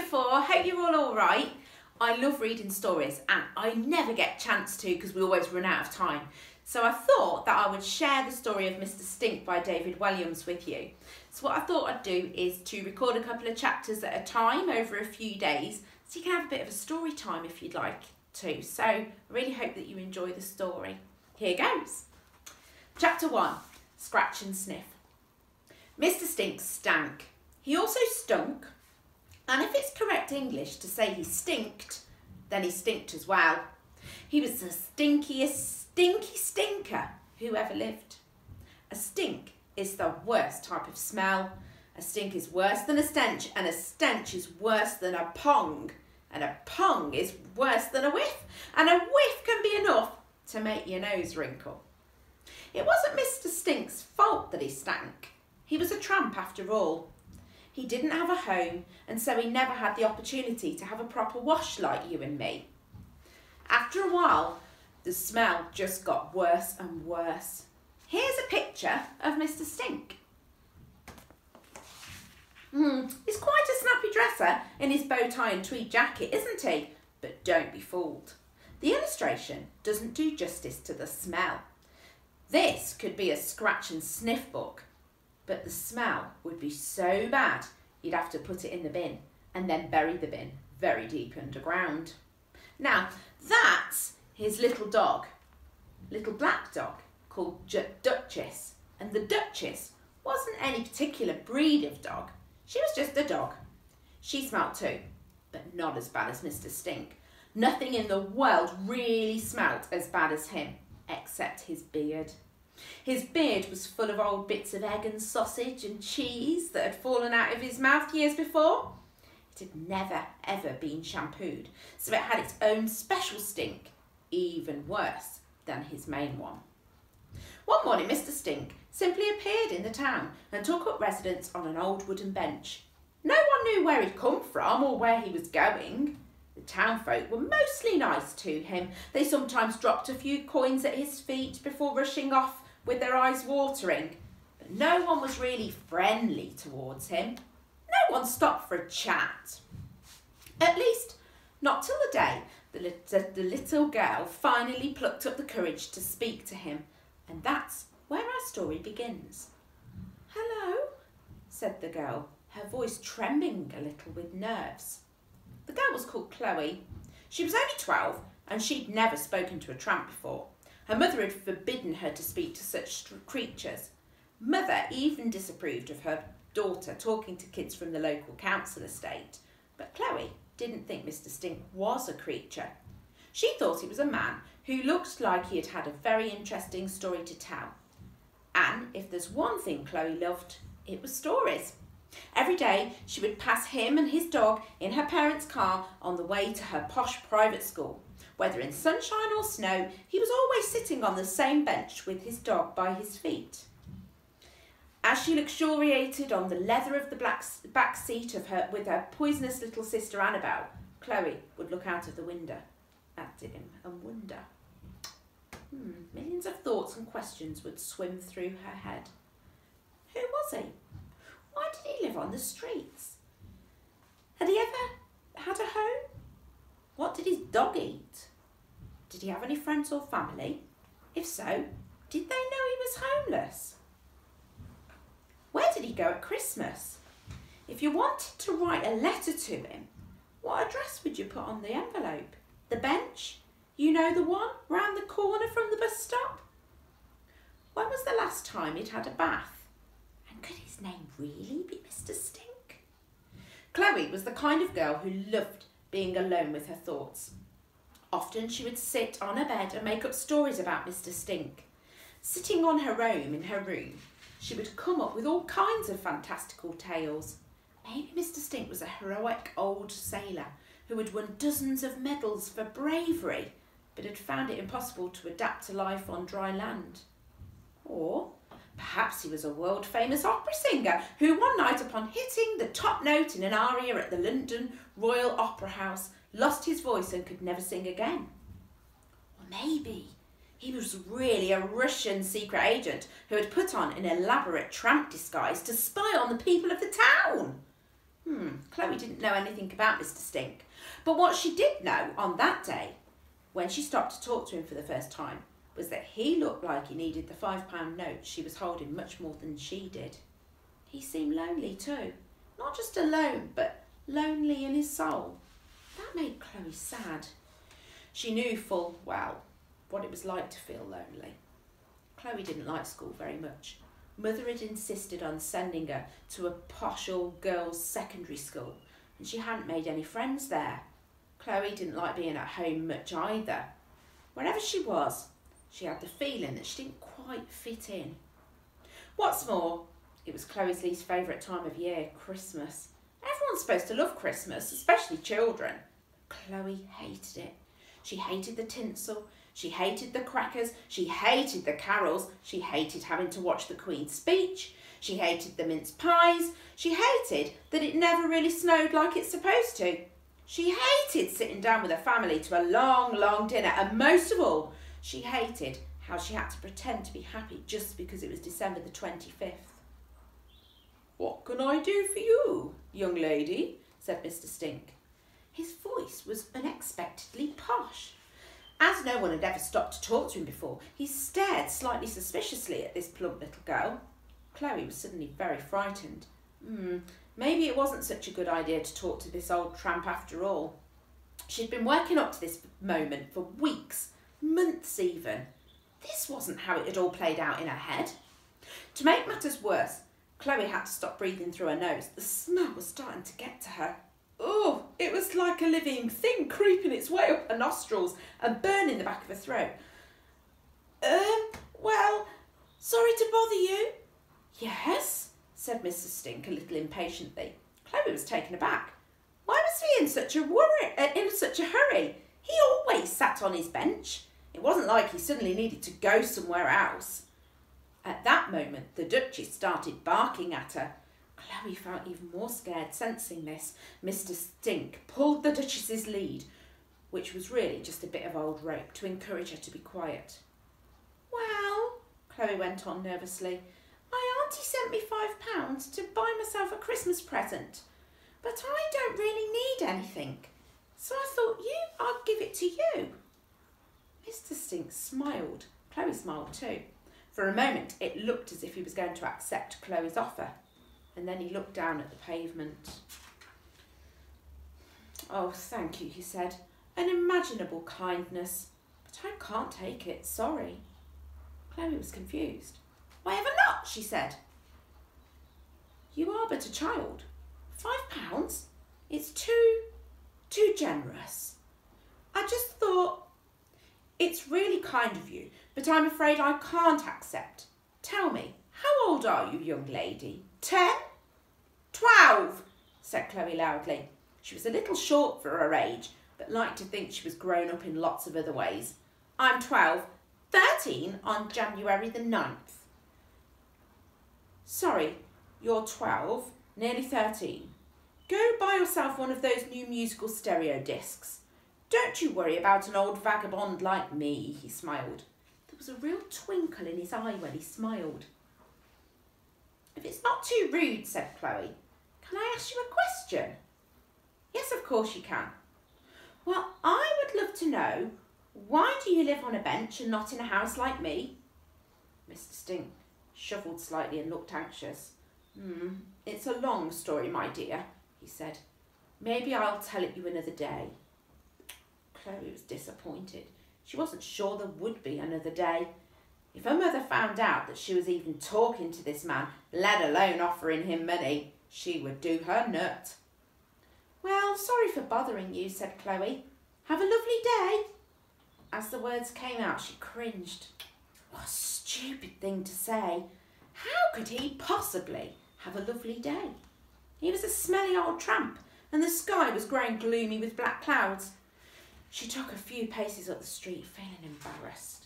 four, hope you're all right. I love reading stories and I never get a chance to because we always run out of time. So I thought that I would share the story of Mr. Stink by David Williams with you. So what I thought I'd do is to record a couple of chapters at a time over a few days so you can have a bit of a story time if you'd like to. So I really hope that you enjoy the story. Here goes. Chapter 1, Scratch and Sniff. Mr. Stink stank. He also stunk. And if it's correct English to say he stinked, then he stinked as well. He was the stinkiest stinker who ever lived. A stink is the worst type of smell. A stink is worse than a stench, and a stench is worse than a pong. And a pong is worse than a whiff, and a whiff can be enough to make your nose wrinkle. It wasn't Mr. Stink's fault that he stank. He was a tramp after all. He didn't have a home, and so he never had the opportunity to have a proper wash like you and me. After a while, the smell just got worse and worse. Here's a picture of Mr. Stink. He's quite a snappy dresser in his bow tie and tweed jacket, isn't he? But don't be fooled. The illustration doesn't do justice to the smell. This could be a scratch and sniff book, but the smell would be so bad you'd have to put it in the bin and then bury the bin very deep underground. Now, that's his little dog, little black dog called Duchess. And the Duchess wasn't any particular breed of dog. She was just a dog. She smelt too, but not as bad as Mr. Stink. Nothing in the world really smelt as bad as him, except his beard. His beard was full of old bits of egg and sausage and cheese that had fallen out of his mouth years before. It had never, ever been shampooed, so it had its own special stink, even worse than his main one. One morning, Mr. Stink simply appeared in the town and took up residence on an old wooden bench. No one knew where he'd come from or where he was going. The townfolk were mostly nice to him. They sometimes dropped a few coins at his feet before rushing off with their eyes watering. But no one was really friendly towards him. No one stopped for a chat. At least, not till the day the little girl finally plucked up the courage to speak to him. And that's where our story begins. "Hello," said the girl, her voice trembling a little with nerves. The girl was called Chloe. She was only 12 and she'd never spoken to a tramp before. Her mother had forbidden her to speak to such creatures. Mother even disapproved of her daughter talking to kids from the local council estate. But Chloe didn't think Mr. Stink was a creature. She thought he was a man who looked like he had had a very interesting story to tell. And if there's one thing Chloe loved, it was stories. Every day she would pass him and his dog in her parents' car on the way to her posh private school. Whether in sunshine or snow, he was always sitting on the same bench with his dog by his feet. As she luxuriated on the leather of the back seat of her with her poisonous little sister Annabelle, Chloe would look out of the window at him and wonder. Millions of thoughts and questions would swim through her head. Who was he? Why did he live on the streets? Had he ever had a home? What did his dog eat? Did he have any friends or family? If so, did they know he was homeless? Where did he go at Christmas? If you wanted to write a letter to him, what address would you put on the envelope? The bench? You know, the one round the corner from the bus stop? When was the last time he'd had a bath? And could his name really be Mr. Stink? Chloe was the kind of girl who loved being alone with her thoughts. Often she would sit on her bed and make up stories about Mr. Stink. Sitting on her own in her room, she would come up with all kinds of fantastical tales. Maybe Mr. Stink was a heroic old sailor who had won dozens of medals for bravery, but had found it impossible to adapt to life on dry land. Or perhaps he was a world-famous opera singer who one night, upon hitting the top note in an aria at the London Royal Opera House, lost his voice and could never sing again. Or maybe he was really a Russian secret agent who had put on an elaborate tramp disguise to spy on the people of the town. Chloe didn't know anything about Mr. Stink, but what she did know on that day, when she stopped to talk to him for the first time, was that he looked like he needed the £5 note she was holding much more than she did. He seemed lonely too, not just alone, but lonely in his soul. That made Chloe sad. She knew full well what it was like to feel lonely. Chloe didn't like school very much. Mother had insisted on sending her to a posh all-girls secondary school, and she hadn't made any friends there. Chloe didn't like being at home much either. Wherever she was, she had the feeling that she didn't quite fit in. What's more, it was Chloe's least favourite time of year, Christmas. Everyone's supposed to love Christmas, especially children. Chloe hated it. She hated the tinsel, she hated the crackers, she hated the carols, she hated having to watch the Queen's speech, she hated the mince pies, she hated that it never really snowed like it's supposed to. She hated sitting down with her family to a long, long dinner, and most of all, she hated how she had to pretend to be happy just because it was December the 25th. "What can I do for you, young lady?" said Mr. Stink. His voice was unexpectedly posh. As no one had ever stopped to talk to him before, he stared slightly suspiciously at this plump little girl. Chloe was suddenly very frightened. Maybe it wasn't such a good idea to talk to this old tramp after all. She'd been working up to this moment for weeks, months even. This wasn't how it had all played out in her head. To make matters worse, Chloe had to stop breathing through her nose. The smell was starting to get to her. Oh, it was like a living thing creeping its way up her nostrils and burning the back of her throat. Well, sorry to bother you." "Yes," said Mrs. Stink a little impatiently. Chloe was taken aback. Why was he in such a hurry? He always sat on his bench. It wasn't like he suddenly needed to go somewhere else. At that moment, the Duchess started barking at her. Chloe felt even more scared sensing this. Mr. Stink pulled the Duchess's lead, which was really just a bit of old rope, to encourage her to be quiet. "Well," Chloe went on nervously, "my auntie sent me £5 to buy myself a Christmas present, but I don't really need anything, so I thought I'd give it to you." Mr. Stink smiled. Chloe smiled too. For a moment, it looked as if he was going to accept Chloe's offer, and then he looked down at the pavement. "Oh, thank you," he said. "Unimaginable kindness, but I can't take it, sorry." Chloe was confused. "Why ever not?" she said. "You are but a child. £5? It's too generous. I just thought, it's really kind of you, but I'm afraid I can't accept. Tell me, how old are you, young lady? 10? 12, said Chloe loudly. She was a little short for her age, but liked to think she was grown up in lots of other ways. I'm 12, 13 on January the 9th. Sorry, you're 12, nearly 13. Go buy yourself one of those new musical stereo discs. Don't you worry about an old vagabond like me, he smiled. There was a real twinkle in his eye when he smiled. If it's not too rude, said Chloe, can I ask you a question? Yes, of course you can. Well, I would love to know, why do you live on a bench and not in a house like me? Mr. Stink shuffled slightly and looked anxious. It's a long story, my dear, he said. Maybe I'll tell it you another day. Chloe was disappointed. She wasn't sure there would be another day. If her mother found out that she was even talking to this man, let alone offering him money, she would do her nut. Well, sorry for bothering you, said Chloe. Have a lovely day. As the words came out, she cringed. What a stupid thing to say. How could he possibly have a lovely day? He was a smelly old tramp, and the sky was growing gloomy with black clouds. She took a few paces up the street, feeling embarrassed.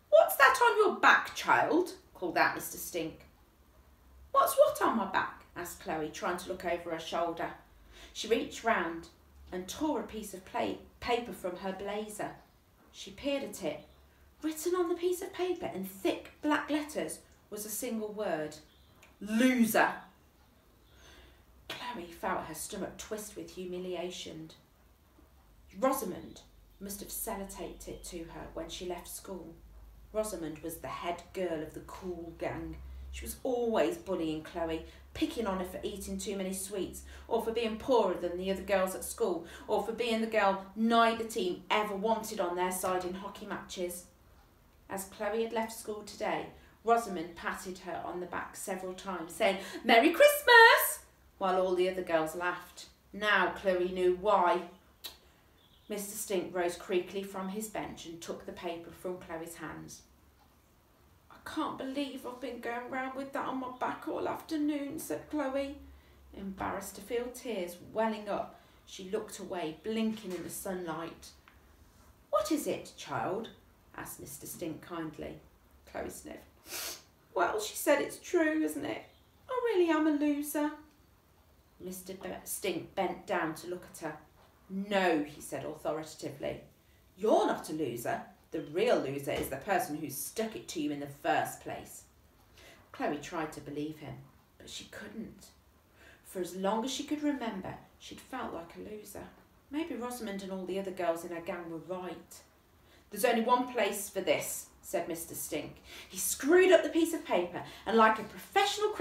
What's that on your back, child? Called out Mr. Stink. What's what on my back? Asked Chloe, trying to look over her shoulder. She reached round and tore a piece of paper from her blazer. She peered at it. Written on the piece of paper in thick black letters was a single word. Loser. Chloe felt her stomach twist with humiliation. Rosamond must have sellotaped it to her when she left school. Rosamond was the head girl of the cool gang. She was always bullying Chloe, picking on her for eating too many sweets, or for being poorer than the other girls at school, or for being the girl neither team ever wanted on their side in hockey matches. As Chloe had left school today, Rosamond patted her on the back several times, saying, "Merry Christmas!" while all the other girls laughed. Now Chloe knew why. Mr. Stink rose creakily from his bench and took the paper from Chloe's hands. "I can't believe I've been going round with that on my back all afternoon," said Chloe. Embarrassed to feel tears welling up, she looked away, blinking in the sunlight. "What is it, child?" asked Mr. Stink kindly. Chloe sniffed. "Well, she said it's true, isn't it? I really am a loser." Mr. Stink bent down to look at her. "No," he said authoritatively. "You're not a loser. The real loser is the person who stuck it to you in the first place." Chloe tried to believe him, but she couldn't. For as long as she could remember, she'd felt like a loser. Maybe Rosamond and all the other girls in her gang were right. "There's only one place for this," said Mr. Stink. He screwed up the piece of paper and, like a professional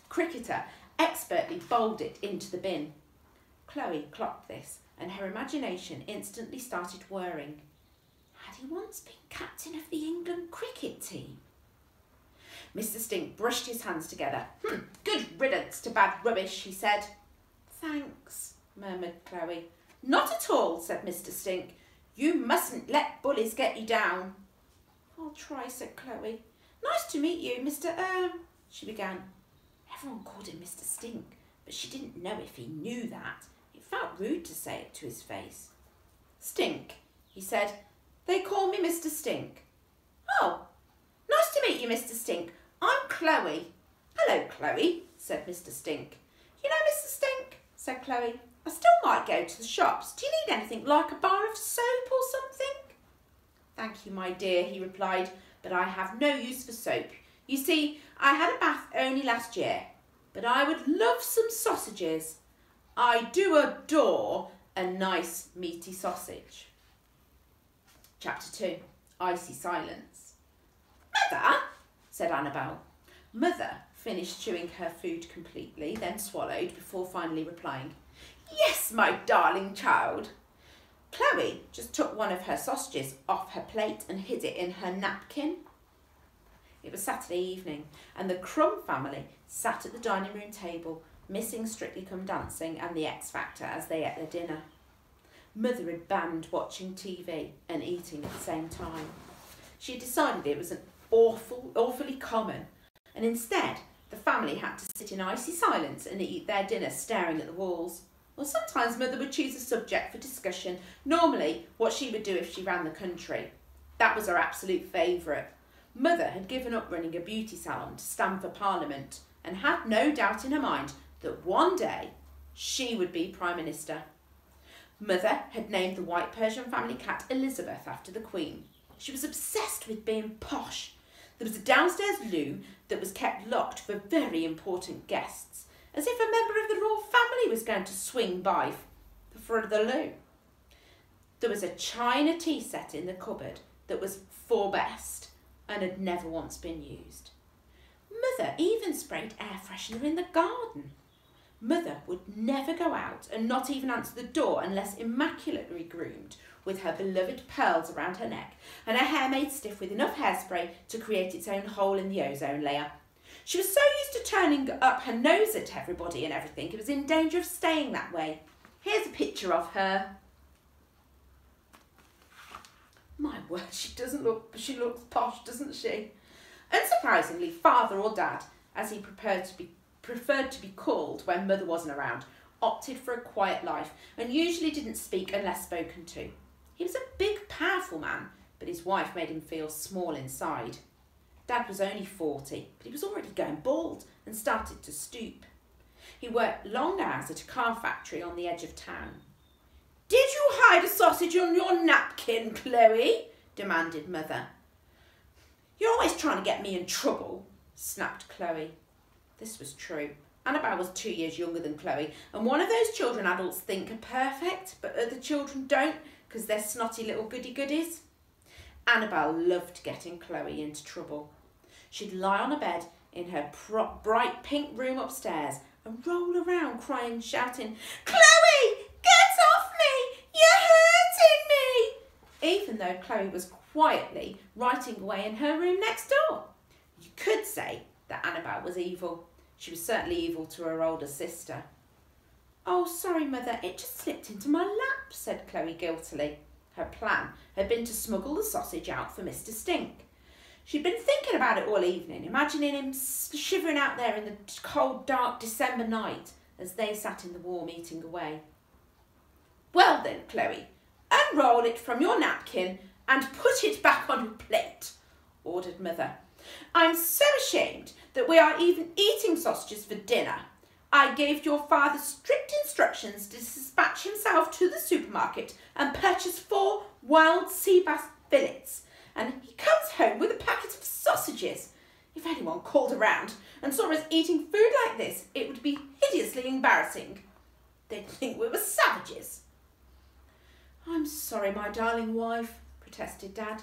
cricketer, expertly bowled it into the bin. Chloe clocked this, and her imagination instantly started whirring. Had he once been captain of the England cricket team? Mr. Stink brushed his hands together. "Good riddance to bad rubbish," he said. "Thanks," murmured Chloe. "Not at all," said Mr. Stink. "You mustn't let bullies get you down." "I'll try," said Chloe. "Nice to meet you, Mr. she began. Everyone called him Mr. Stink, but she didn't know if he knew that. It felt rude to say it to his face. "Stink," he said. "They call me Mr. Stink." "Oh, nice to meet you, Mr. Stink. I'm Chloe." "Hello, Chloe," said Mr. Stink. "You know, Mr. Stink," said Chloe, "I still might go to the shops. Do you need anything like a bar of soap or something?" "Thank you, my dear," he replied, "but I have no use for soap. You see, I had a bath only last year, but I would love some sausages. I do adore a nice meaty sausage." Chapter 2. Icy Silence. "Mother," said Annabelle. Mother finished chewing her food completely, then swallowed before finally replying, "Yes, my darling child." Chloe just took one of her sausages off her plate and hid it in her napkin. It was Saturday evening, and the Crumb family sat at the dining room table, missing Strictly Come Dancing and the X Factor as they ate their dinner. Mother had banned watching TV and eating at the same time. She had decided it was awfully common, and instead the family had to sit in icy silence and eat their dinner staring at the walls. Or sometimes Mother would choose a subject for discussion, normally what she would do if she ran the country. That was her absolute favourite. Mother had given up running a beauty salon to stand for Parliament and had no doubt in her mind that one day she would be Prime Minister. Mother had named the white Persian family cat Elizabeth after the Queen. She was obsessed with being posh. There was a downstairs loo that was kept locked for very important guests, as if a member of the royal family was going to swing by the front of the loo. There was a china tea set in the cupboard that was for best and had never once been used. Mother even sprayed air freshener in the garden. Mother would never go out and not even answer the door unless immaculately groomed, with her beloved pearls around her neck and her hair made stiff with enough hairspray to create its own hole in the ozone layer. She was so used to turning up her nose at everybody and everything, it was in danger of staying that way. Here's a picture of her. My word, she looks posh, doesn't she? Unsurprisingly, Father or Dad, as he preferred to be called when Mother wasn't around, opted for a quiet life and usually didn't speak unless spoken to. He was a big, powerful man, but his wife made him feel small inside. Dad was only 40, but he was already going bald and started to stoop. He worked long hours at a car factory on the edge of town. "Did you hide a sausage on your napkin, Chloe?" demanded Mother. "You're always trying to get me in trouble," snapped Chloe. This was true. Annabelle was 2 years younger than Chloe, and one of those children adults think are perfect, but other children don't because they're snotty little goody-goodies. Annabelle loved getting Chloe into trouble. She'd lie on a bed in her bright pink room upstairs and roll around crying, shouting, "Chloe, get off me! You're hurting me!" Even though Chloe was quietly writing away in her room next door. You could say that Annabelle was evil. She was certainly evil to her older sister. "Oh, sorry, Mother, it just slipped into my lap," said Chloe guiltily. Her plan had been to smuggle the sausage out for Mr. Stink. She'd been thinking about it all evening, imagining him shivering out there in the cold, dark December night as they sat in the warm eating away. "Well then, Chloe, unroll it from your napkin and put it back on your plate," ordered Mother. "I'm so ashamed that we are even eating sausages for dinner. I gave your father strict instructions to dispatch himself to the supermarket and purchase 4 wild sea bass fillets, and he comes home with a packet of sausages. If anyone called around and saw us eating food like this, it would be hideously embarrassing. They'd think we were savages." "I'm sorry, my darling wife," protested Dad.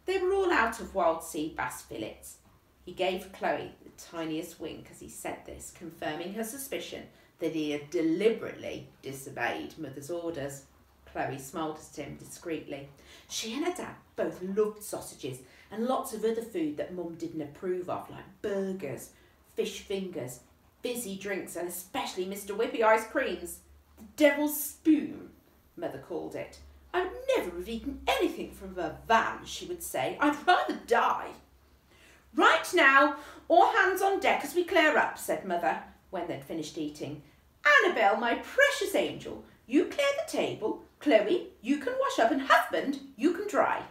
They were all out of wild sea bass fillets. He gave Chloe the tiniest wink as he said this, confirming her suspicion that he had deliberately disobeyed Mother's orders. Chloe smiled at him discreetly. She and her dad both loved sausages and lots of other food that Mum didn't approve of, like burgers, fish fingers, fizzy drinks, and especially Mr. Whippy ice creams. The devil's spoon, Mother called it. "I would never have eaten anything from a van," she would say. "I'd rather die." "Right now, all hands on deck as we clear up," said Mother, when they'd finished eating. "Annabelle, my precious angel, you clear the table. Chloe, you can wash up, and husband, you can dry."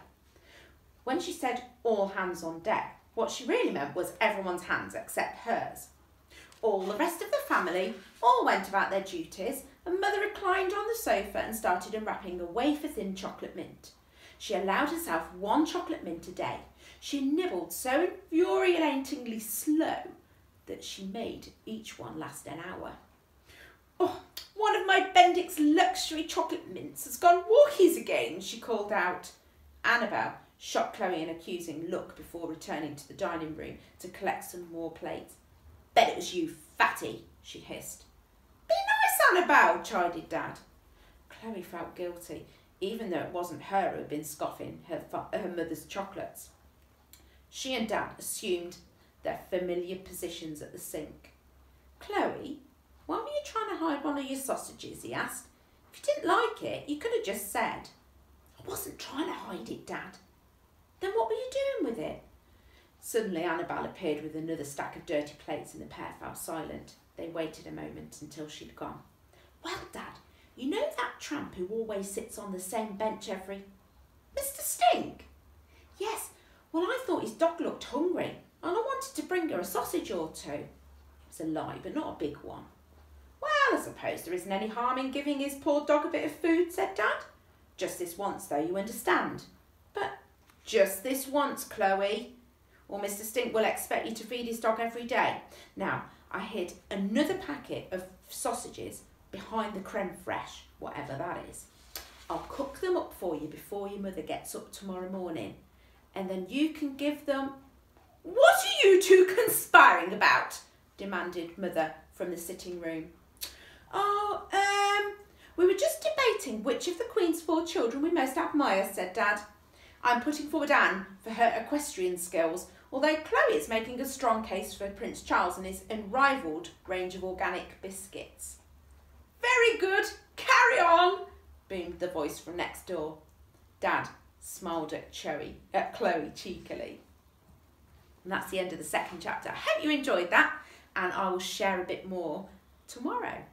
When she said all hands on deck, what she really meant was everyone's hands except hers. All the rest of the family all went about their duties, and Mother reclined on the sofa and started unwrapping a wafer-thin chocolate mint. She allowed herself 1 chocolate mint a day. She nibbled so infuriatingly slow that she made each one last an hour. "Oh, one of my Bendix luxury chocolate mints has gone walkies again," she called out. Annabelle shot Chloe an accusing look before returning to the dining room to collect some more plates. "Bet it was you, fatty," she hissed. "Be nice, Annabelle," chided Dad. Chloe felt guilty, even though it wasn't her who had been scoffing her mother's chocolates. She and Dad assumed their familiar positions at the sink. "Chloe, why were you trying to hide one of your sausages?" he asked. "If you didn't like it, you could have just said." "I wasn't trying to hide it, Dad." "Then what were you doing with it?" Suddenly Annabelle appeared with another stack of dirty plates and the pair fell silent. They waited a moment until she'd gone. "Well, Dad, you know that tramp who always sits on the same bench every—" "Mr. Stink?" "Yes. Well, I thought his dog looked hungry and I wanted to bring her a sausage or 2. It was a lie, but not a big one." "Well, I suppose there isn't any harm in giving his poor dog a bit of food," said Dad. "Just this once, though, you understand?" "But just this once, Chloe, or Mr. Stink will expect you to feed his dog every day." Now, I hid another packet of sausages behind the creme fraiche, whatever that is. "I'll cook them up for you before your mother gets up tomorrow morning, and then you can give them—" "What are you 2 conspiring about?" demanded Mother from the sitting room. "Oh, we were just debating which of the Queen's 4 children we most admire," said Dad. "I'm putting forward Anne for her equestrian skills, although Chloe is making a strong case for Prince Charles and his unrivalled range of organic biscuits." "Very good, carry on," boomed the voice from next door. Dad smiled at Chloe cheekily. And that's the end of the 2nd chapter. I hope you enjoyed that, and I will share a bit more tomorrow.